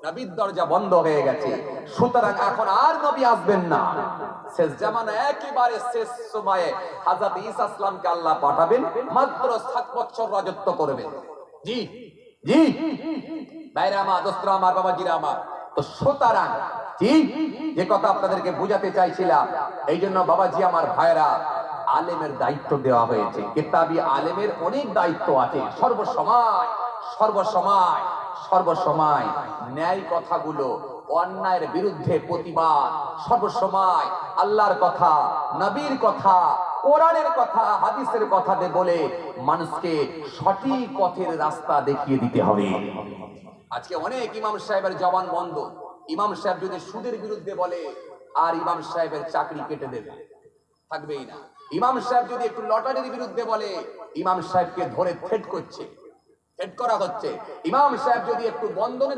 নবীর দরজা বন্ধ হয়ে গেছে, সুতরাং এখন আর নবী আসবেন না। শেষ জামানা একেবারে শেষ সময়ে হযরত ঈসা আলাইহিসসালামকে আল্লাহ পাঠাবেন, মাত্র 7 বছর রাজত্ব করবেন। জি জি ভাইরা আমার, দোস্তরা আমার, বাবাজিরা আমার, তো সুতরাং জি যে কথা আপনাদেরকে বুঝাতে চাইছিলাম, এই জন্য বাবাজি আমার, ভাইরা, আলেমের দায়িত্ব দেওয়া হয়েছে। কিতাবী আলেমের অনেক দায়িত্ব আছে। সর্বসময় সর্বসময় সর্বসময় ন্যায় কথাগুলো, অন্যায়ের বিরুদ্ধে প্রতিবাদ, সর্বসময় আল্লাহর কথা, নবীর কথা, কোরআনের কথা, হাদিসের কথা বলে মানুষকে সঠিক পথের রাস্তা দেখিয়ে দিতে হবে। আজকে অনেক ইমাম সাহেবের জবান বন্ধ। ইমাম সাহেব যদি সুদের বিরুদ্ধে বলে, আর ইমাম সাহেবের চাকরি কেটে দেবে, থাকবেই না। ইমাম সাহেব যদি একটু লটারির বিরুদ্ধে বলে, ইমাম সাহেবকে ধরে থেট করছে, থেট করা হচ্ছে। ইমাম সাহেব যদি একটু বন্ধনের